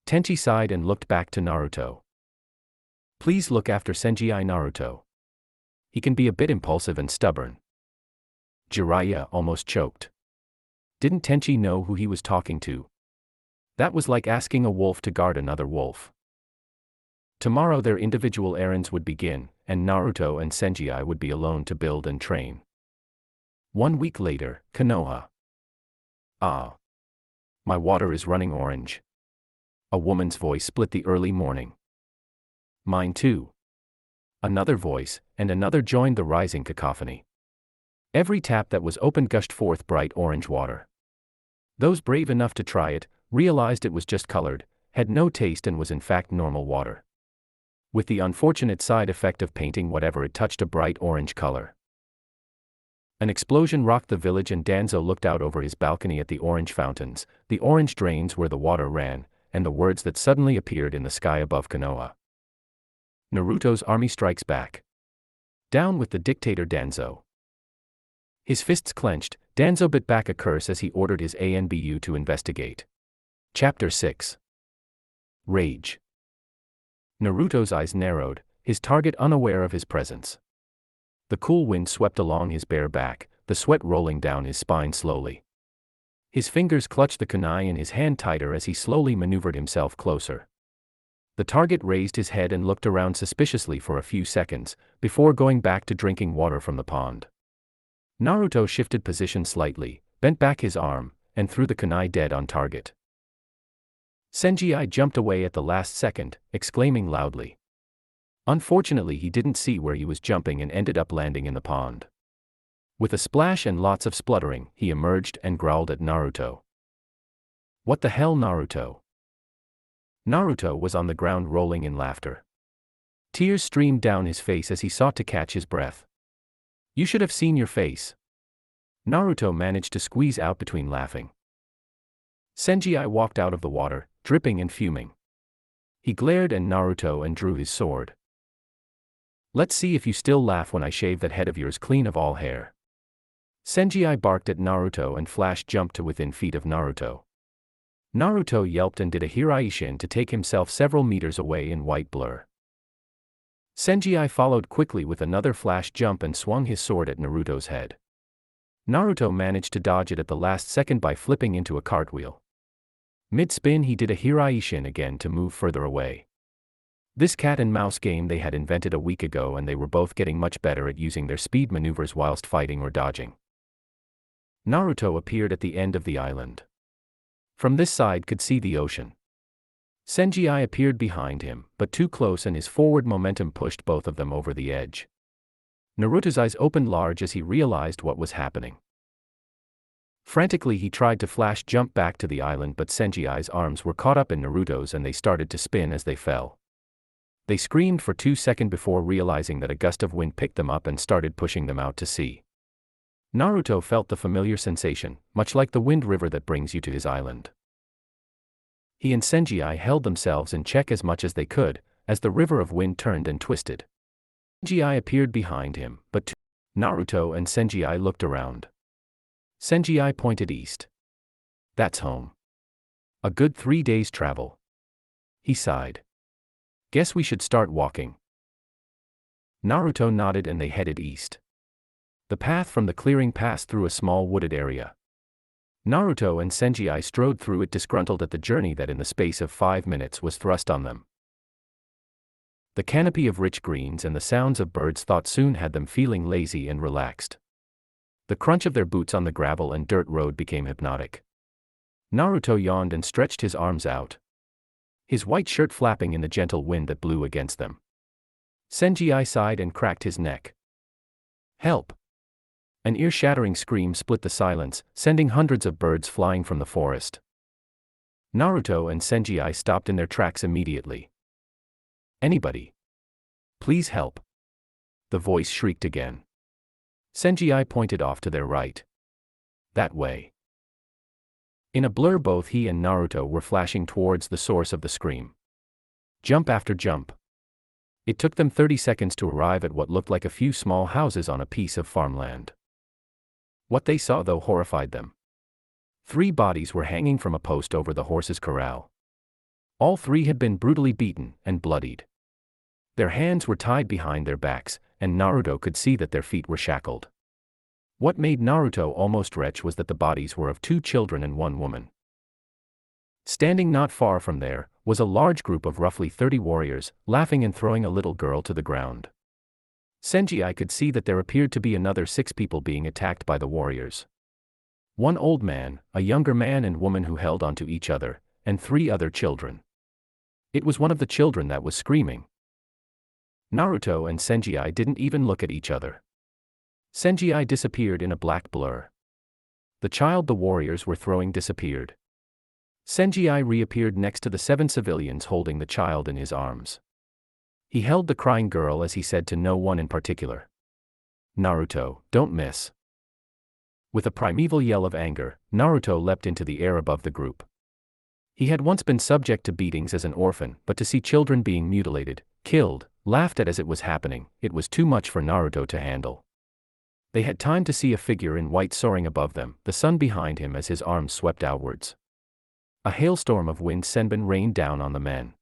Tenchi sighed and looked back to Naruto. Please look after Senji, Naruto. He can be a bit impulsive and stubborn. Jiraiya almost choked. Didn't Tenchi know who he was talking to? That was like asking a wolf to guard another wolf. Tomorrow their individual errands would begin, and Naruto and Senji would be alone to build and train. 1 week later, Konoha. Ah. My water is running orange. A woman's voice split the early morning. Mine too. Another voice, and another joined the rising cacophony. Every tap that was opened gushed forth bright orange water. Those brave enough to try it realized it was just colored, had no taste, and was in fact normal water, with the unfortunate side effect of painting whatever it touched a bright orange color. An explosion rocked the village, and Danzo looked out over his balcony at the orange fountains, the orange drains where the water ran, and the words that suddenly appeared in the sky above Konoha. Naruto's army strikes back. Down with the dictator Danzo. His fists clenched, Danzo bit back a curse as he ordered his ANBU to investigate. Chapter 6. Rage. Naruto's eyes narrowed, his target unaware of his presence. The cool wind swept along his bare back, the sweat rolling down his spine slowly. His fingers clutched the kunai in his hand tighter as he slowly maneuvered himself closer. The target raised his head and looked around suspiciously for a few seconds, before going back to drinking water from the pond. Naruto shifted position slightly, bent back his arm, and threw the kunai dead on target. Senji jumped away at the last second, exclaiming loudly. Unfortunately, he didn't see where he was jumping and ended up landing in the pond. With a splash and lots of spluttering, he emerged and growled at Naruto. What the hell, Naruto? Naruto was on the ground rolling in laughter. Tears streamed down his face as he sought to catch his breath. You should have seen your face. Naruto managed to squeeze out between laughing. Senji walked out of the water, dripping and fuming. He glared at Naruto and drew his sword. Let's see if you still laugh when I shave that head of yours clean of all hair. Senji barked at Naruto and Flash jumped to within feet of Naruto. Naruto yelped and did a Hiraishin to take himself several meters away in white blur. Senji followed quickly with another flash jump and swung his sword at Naruto's head. Naruto managed to dodge it at the last second by flipping into a cartwheel. Mid-spin, he did a Hiraishin again to move further away. This cat and mouse game they had invented a week ago, and they were both getting much better at using their speed maneuvers whilst fighting or dodging. Naruto appeared at the end of the island. From this side could see the ocean. Senji appeared behind him, but too close, and his forward momentum pushed both of them over the edge. Naruto's eyes opened large as he realized what was happening. Frantically he tried to flash jump back to the island, but Senji's arms were caught up in Naruto's and they started to spin as they fell. They screamed for 2 seconds before realizing that a gust of wind picked them up and started pushing them out to sea. Naruto felt the familiar sensation, much like the wind river that brings you to his island. He and Senji held themselves in check as much as they could, as the river of wind turned and twisted. Senji appeared behind him, but Naruto and Senji looked around. Senji pointed east. That's home. A good 3 days' travel. He sighed. Guess we should start walking. Naruto nodded and they headed east. The path from the clearing passed through a small wooded area. Naruto and Senji strode through it, disgruntled at the journey that in the space of 5 minutes was thrust on them. The canopy of rich greens and the sounds of birds' thoughts soon had them feeling lazy and relaxed. The crunch of their boots on the gravel and dirt road became hypnotic. Naruto yawned and stretched his arms out, his white shirt flapping in the gentle wind that blew against them. Senji sighed and cracked his neck. Help! An ear-shattering scream split the silence, sending hundreds of birds flying from the forest. Naruto and Senji stopped in their tracks immediately. Anybody? Please help! The voice shrieked again. Senji pointed off to their right. That way. In a blur, both he and Naruto were flashing towards the source of the scream. Jump after jump. It took them 30 seconds to arrive at what looked like a few small houses on a piece of farmland. What they saw, though, horrified them. 3 bodies were hanging from a post over the horse's corral. All 3 had been brutally beaten and bloodied. Their hands were tied behind their backs, and Naruto could see that their feet were shackled. What made Naruto almost retch was that the bodies were of 2 children and 1 woman. Standing not far from there was a large group of roughly 30 warriors, laughing and throwing a little girl to the ground. Senji could see that there appeared to be another 6 people being attacked by the warriors. 1 old man, a younger man and woman who held onto each other, and 3 other children. It was one of the children that was screaming. Naruto and Senji didn't even look at each other. Senji disappeared in a black blur. The child the warriors were throwing disappeared. Senji reappeared next to the 7 civilians holding the child in his arms. He held the crying girl as he said to no one in particular, "Naruto, don't miss." With a primeval yell of anger, Naruto leapt into the air above the group. He had once been subject to beatings as an orphan, but to see children being mutilated, killed, laughed at as it was happening, it was too much for Naruto to handle. They had time to see a figure in white soaring above them, the sun behind him as his arms swept outwards. A hailstorm of wind senbon rained down on the men.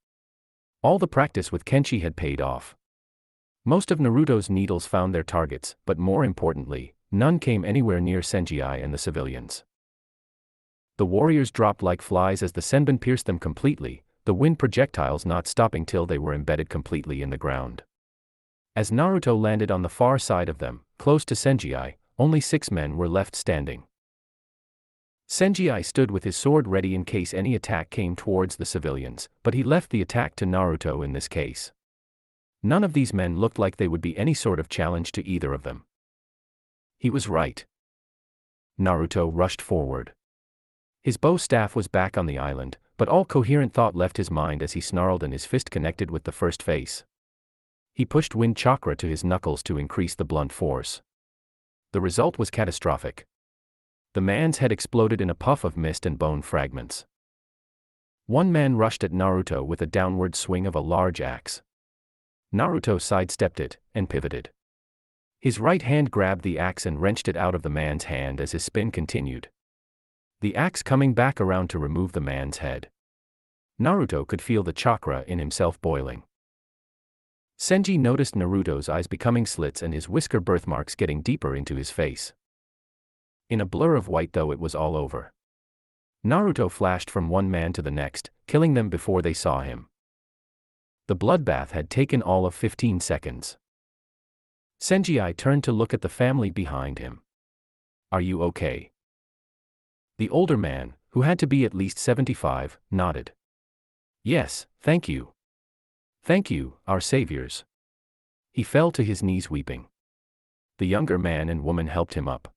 All the practice with Kenshi had paid off. Most of Naruto's needles found their targets, but more importantly, none came anywhere near Senji and the civilians. The warriors dropped like flies as the senbon pierced them completely, the wind projectiles not stopping till they were embedded completely in the ground. As Naruto landed on the far side of them, close to Senji, only 6 men were left standing. Senji stood with his sword ready in case any attack came towards the civilians, but he left the attack to Naruto in this case. None of these men looked like they would be any sort of challenge to either of them. He was right. Naruto rushed forward. His bow staff was back on the island, but all coherent thought left his mind as he snarled and his fist connected with the first face. He pushed wind chakra to his knuckles to increase the blunt force. The result was catastrophic. The man's head exploded in a puff of mist and bone fragments. One man rushed at Naruto with a downward swing of a large axe. Naruto sidestepped it and pivoted. His right hand grabbed the axe and wrenched it out of the man's hand as his spin continued. The axe coming back around to remove the man's head. Naruto could feel the chakra in himself boiling. Senji noticed Naruto's eyes becoming slits and his whisker birthmarks getting deeper into his face. In a blur of white though it was all over. Naruto flashed from one man to the next, killing them before they saw him. The bloodbath had taken all of 15 seconds. Senji turned to look at the family behind him. "Are you okay?" The older man, who had to be at least 75, nodded. "Yes, thank you. Thank you, our saviors." He fell to his knees weeping. The younger man and woman helped him up.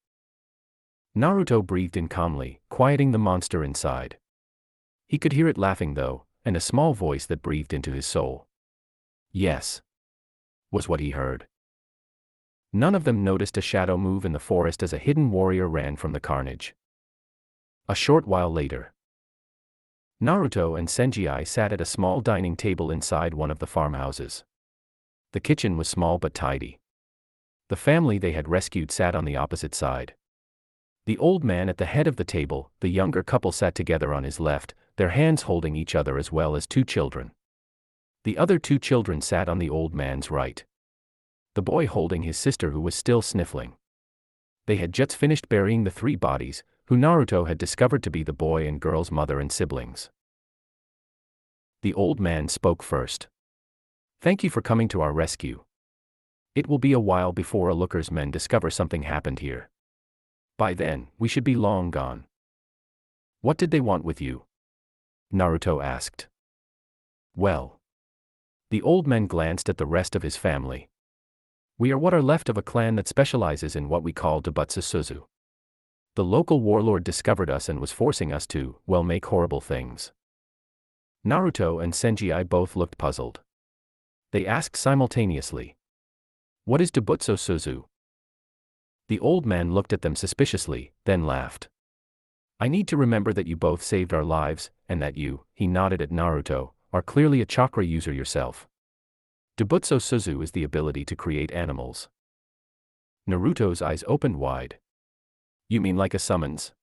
Naruto breathed in calmly, quieting the monster inside. He could hear it laughing though, and a small voice that breathed into his soul. "Yes," was what he heard. None of them noticed a shadow move in the forest as a hidden warrior ran from the carnage. A short while later, Naruto and Senji sat at a small dining table inside one of the farmhouses. The kitchen was small but tidy. The family they had rescued sat on the opposite side. The old man at the head of the table, the younger couple sat together on his left, their hands holding each other as well as 2 children. The other 2 children sat on the old man's right. The boy holding his sister who was still sniffling. They had just finished burying the 3 bodies, who Naruto had discovered to be the boy and girl's mother and siblings. The old man spoke first. "Thank you for coming to our rescue. It will be a while before Looker's men discover something happened here. By then, we should be long gone." "What did they want with you?" Naruto asked. "Well." The old man glanced at the rest of his family. "We are what are left of a clan that specializes in what we call Debutsu. The local warlord discovered us and was forcing us to, well, make horrible things." Naruto and Senji both looked puzzled. They asked simultaneously, "What is Debutsu?" The old man looked at them suspiciously, then laughed. "I need to remember that you both saved our lives, and that you," he nodded at Naruto, "are clearly a chakra user yourself. Debutsu is the ability to create animals." Naruto's eyes opened wide. "You mean like a summons?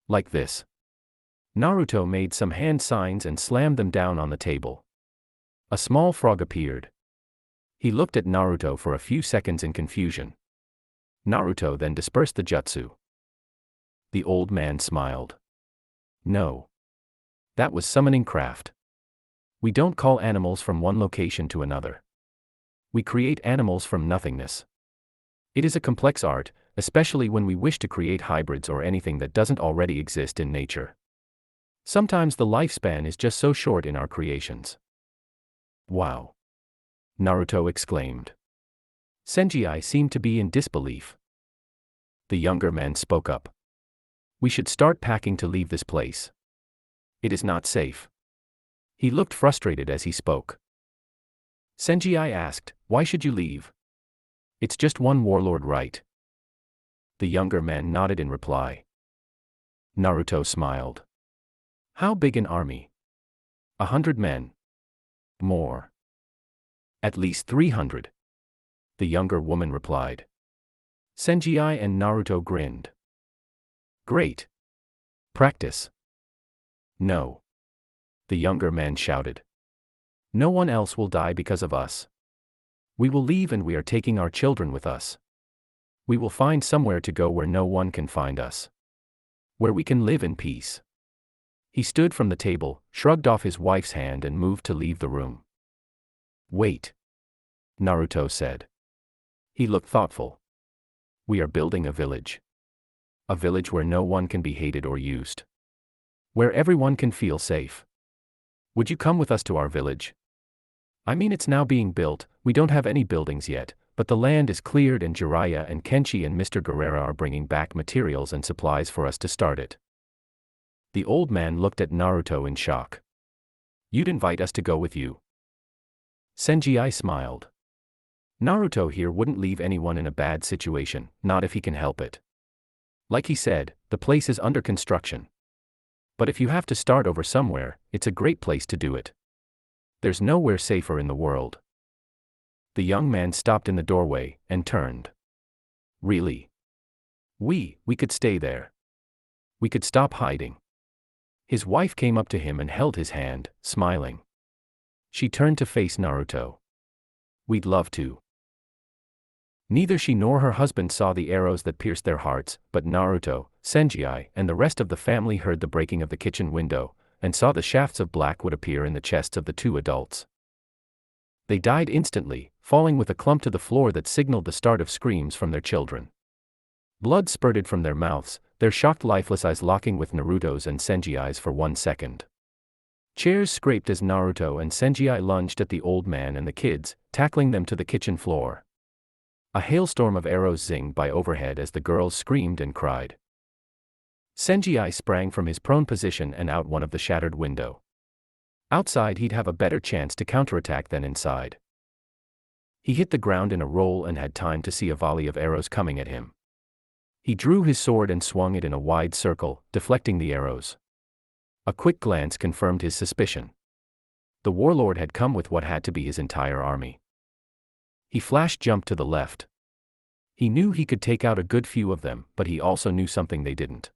Like this?" Naruto made some hand signs and slammed them down on the table. A small frog appeared. He looked at Naruto for a few seconds in confusion. Naruto then dispersed the jutsu. The old man smiled. "No. That was summoning craft. We don't call animals from one location to another. We create animals from nothingness. It is a complex art, especially when we wish to create hybrids or anything that doesn't already exist in nature. Sometimes the lifespan is just so short in our creations." "Wow!" Naruto exclaimed. Senji seemed to be in disbelief. The younger man spoke up. We should start packing to leave this place. It is not safe. He looked frustrated as he spoke. Senji asked, why should you leave? It's just one warlord, right? The younger man nodded in reply. Naruto smiled. How big an army? 100 men. More. At least 300. The younger woman replied. Senji and Naruto grinned. Great. Practice. No. The younger man shouted. No one else will die because of us. We will leave and we are taking our children with us. We will find somewhere to go where no one can find us. Where we can live in peace. He stood from the table, shrugged off his wife's hand and moved to leave the room. Wait. Naruto said. He looked thoughtful. We are building a village. A village where no one can be hated or used. Where everyone can feel safe. Would you come with us to our village? I mean, it's now being built, we don't have any buildings yet, but the land is cleared and Jiraiya and Kenshi and Mr. Guerrera are bringing back materials and supplies for us to start it. The old man looked at Naruto in shock. You'd invite us to go with you? Senji smiled. Naruto here wouldn't leave anyone in a bad situation, not if he can help it. Like he said, the place is under construction. But if you have to start over somewhere, it's a great place to do it. There's nowhere safer in the world. The young man stopped in the doorway and turned. Really? We could stay there. We could stop hiding. His wife came up to him and held his hand, smiling. She turned to face Naruto. We'd love to. Neither she nor her husband saw the arrows that pierced their hearts, but Naruto, Senji, and the rest of the family heard the breaking of the kitchen window, and saw the shafts of black wood appear in the chests of the two adults. They died instantly, falling with a clump to the floor that signaled the start of screams from their children. Blood spurted from their mouths, their shocked lifeless eyes locking with Naruto's and Senji's for 1 second. Chairs scraped as Naruto and Senji lunged at the old man and the kids, tackling them to the kitchen floor. A hailstorm of arrows zinged by overhead as the girls screamed and cried. Senji sprang from his prone position and out one of the shattered window. Outside he'd have a better chance to counterattack than inside. He hit the ground in a roll and had time to see a volley of arrows coming at him. He drew his sword and swung it in a wide circle, deflecting the arrows. A quick glance confirmed his suspicion. The warlord had come with what had to be his entire army. He jumped to the left. He knew he could take out a good few of them, but he also knew something they didn't.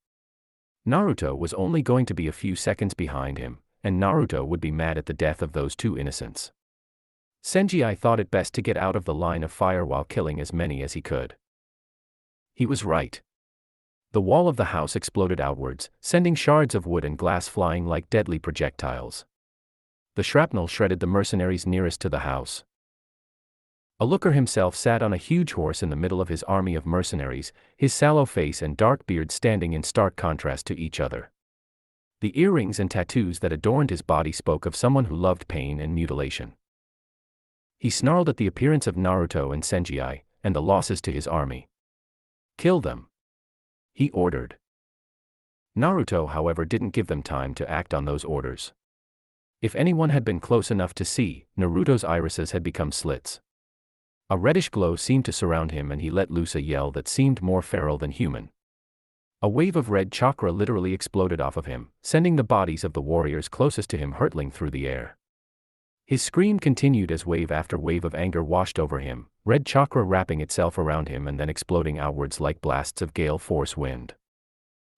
Naruto was only going to be a few seconds behind him, and Naruto would be mad at the death of those two innocents. Senji thought it best to get out of the line of fire while killing as many as he could. He was right. The wall of the house exploded outwards, sending shards of wood and glass flying like deadly projectiles. The shrapnel shredded the mercenaries nearest to the house. A looker himself sat on a huge horse in the middle of his army of mercenaries, his sallow face and dark beard standing in stark contrast to each other. The earrings and tattoos that adorned his body spoke of someone who loved pain and mutilation. He snarled at the appearance of Naruto and Senji, and the losses to his army. Kill them, he ordered. Naruto, however, didn't give them time to act on those orders. If anyone had been close enough to see, Naruto's irises had become slits. A reddish glow seemed to surround him and he let loose a yell that seemed more feral than human. A wave of red chakra literally exploded off of him, sending the bodies of the warriors closest to him hurtling through the air. His scream continued as wave after wave of anger washed over him, red chakra wrapping itself around him and then exploding outwards like blasts of gale force wind.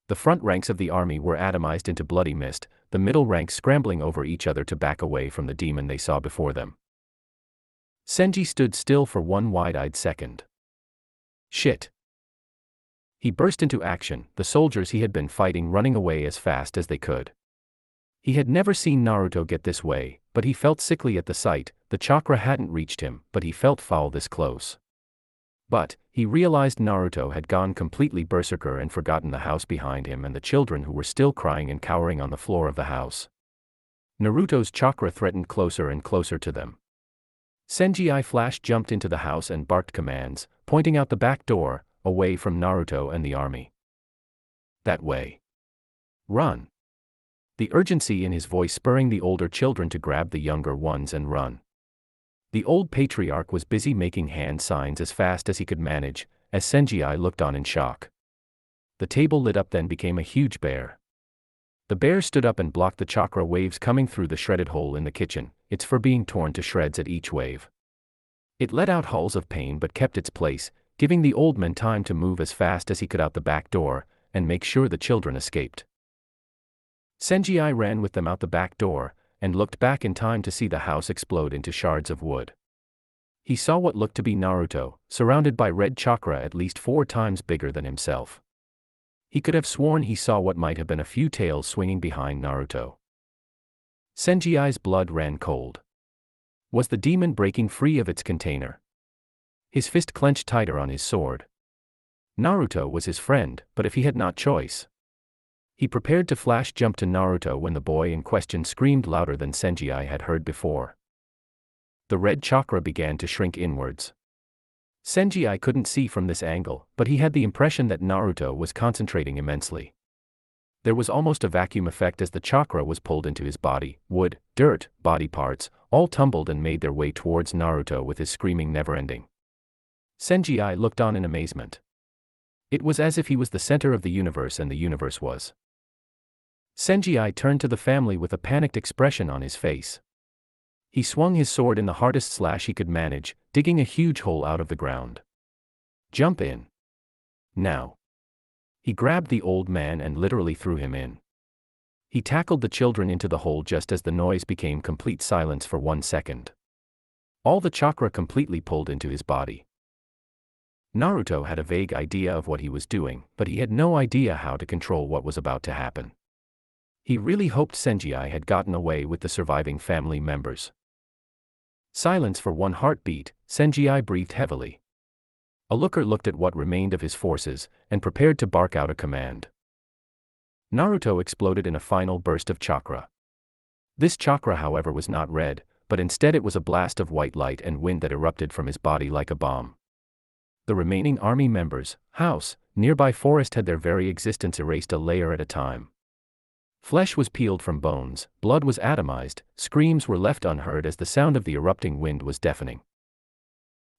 The front ranks of the army were atomized into bloody mist, the middle ranks scrambling over each other to back away from the demon they saw before them. Senji stood still for one wide-eyed second. Shit. He burst into action, the soldiers he had been fighting running away as fast as they could. He had never seen Naruto get this way, but he felt sickly at the sight. The chakra hadn't reached him, but he felt foul this close. But he realized Naruto had gone completely berserker and forgotten the house behind him and the children who were still crying and cowering on the floor of the house. Naruto's chakra threatened closer and closer to them. Senji jumped into the house and barked commands, pointing out the back door. away from Naruto and the army. That way. Run. The urgency in his voice spurring the older children to grab the younger ones and run. The old patriarch was busy making hand signs as fast as he could manage, as Senji looked on in shock. The table lit up, then became a huge bear. The bear stood up and blocked the chakra waves coming through the shredded hole in the kitchen, its fur being torn to shreds at each wave. It let out howls of pain but kept its place, giving the old man time to move as fast as he could out the back door, and make sure the children escaped. Senji ran with them out the back door, and looked back in time to see the house explode into shards of wood. He saw what looked to be Naruto, surrounded by red chakra at least 4 times bigger than himself. He could have sworn he saw what might have been a few tails swinging behind Naruto. Senji's blood ran cold. Was the demon breaking free of its container? His fist clenched tighter on his sword. Naruto was his friend, but if he had not choice. He prepared to flash jump to Naruto when the boy in question screamed louder than Senji had heard before. The red chakra began to shrink inwards. Senji couldn't see from this angle, but he had the impression that Naruto was concentrating immensely. There was almost a vacuum effect as the chakra was pulled into his body. Wood, dirt, body parts, all tumbled and made their way towards Naruto with his screaming never ending. Senji looked on in amazement. It was as if he was the center of the universe and the universe was. Senji turned to the family with a panicked expression on his face. He swung his sword in the hardest slash he could manage, digging a huge hole out of the ground. Jump in. Now. He grabbed the old man and literally threw him in. He tackled the children into the hole just as the noise became complete silence for 1 second. All the chakra completely pulled into his body. Naruto had a vague idea of what he was doing, but he had no idea how to control what was about to happen. He really hoped Senji had gotten away with the surviving family members. Silence for 1 heartbeat, Senji breathed heavily. A looker looked at what remained of his forces, and prepared to bark out a command. Naruto exploded in a final burst of chakra. This chakra, however, was not red, but instead it was a blast of white light and wind that erupted from his body like a bomb. The remaining army members, house, nearby forest had their very existence erased a layer at a time. Flesh was peeled from bones, blood was atomized, screams were left unheard as the sound of the erupting wind was deafening.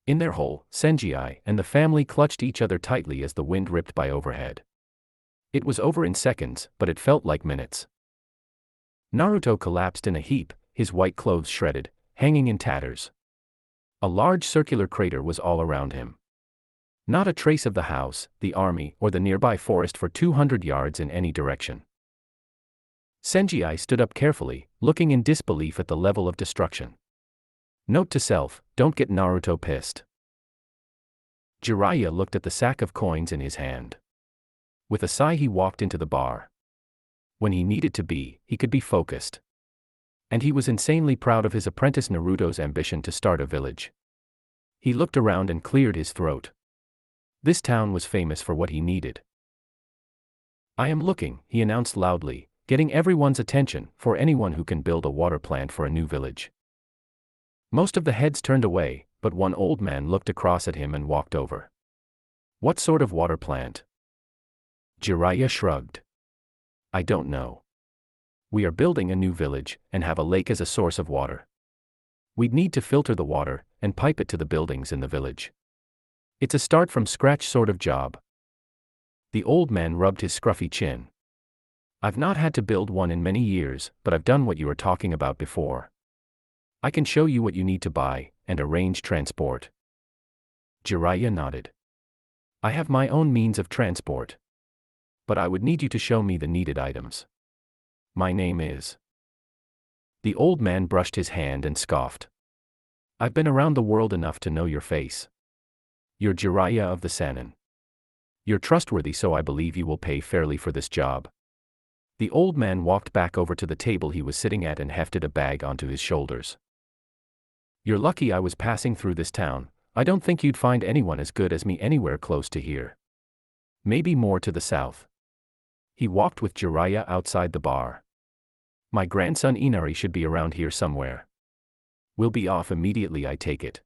In their hole, Senji and the family clutched each other tightly as the wind ripped by overhead. It was over in seconds, but it felt like minutes. Naruto collapsed in a heap, his white clothes shredded, hanging in tatters. A large circular crater was all around him. Not a trace of the house, the army, or the nearby forest for 200 yards in any direction. Senji stood up carefully, looking in disbelief at the level of destruction. Note to self, don't get Naruto pissed. Jiraiya looked at the sack of coins in his hand. With a sigh he walked into the bar. When he needed to be, he could be focused. And he was insanely proud of his apprentice Naruto's ambition to start a village. He looked around and cleared his throat. This town was famous for what he needed. I am looking, he announced loudly, getting everyone's attention, for anyone who can build a water plant for a new village. Most of the heads turned away, but one old man looked across at him and walked over. What sort of water plant? Jiraiya shrugged. I don't know. We are building a new village, and have a lake as a source of water. We'd need to filter the water, and pipe it to the buildings in the village. It's a start from scratch sort of job. The old man rubbed his scruffy chin. I've not had to build one in many years, but I've done what you were talking about before. I can show you what you need to buy, and arrange transport. Jiraiya nodded. I have my own means of transport. But I would need you to show me the needed items. My name is... The old man brushed his hand and scoffed. I've been around the world enough to know your face. You're Jiraiya of the Sannin. You're trustworthy, so I believe you will pay fairly for this job. The old man walked back over to the table he was sitting at and hefted a bag onto his shoulders. You're lucky I was passing through this town. I don't think you'd find anyone as good as me anywhere close to here. Maybe more to the south. He walked with Jiraiya outside the bar. My grandson Inari should be around here somewhere. We'll be off immediately, I take it.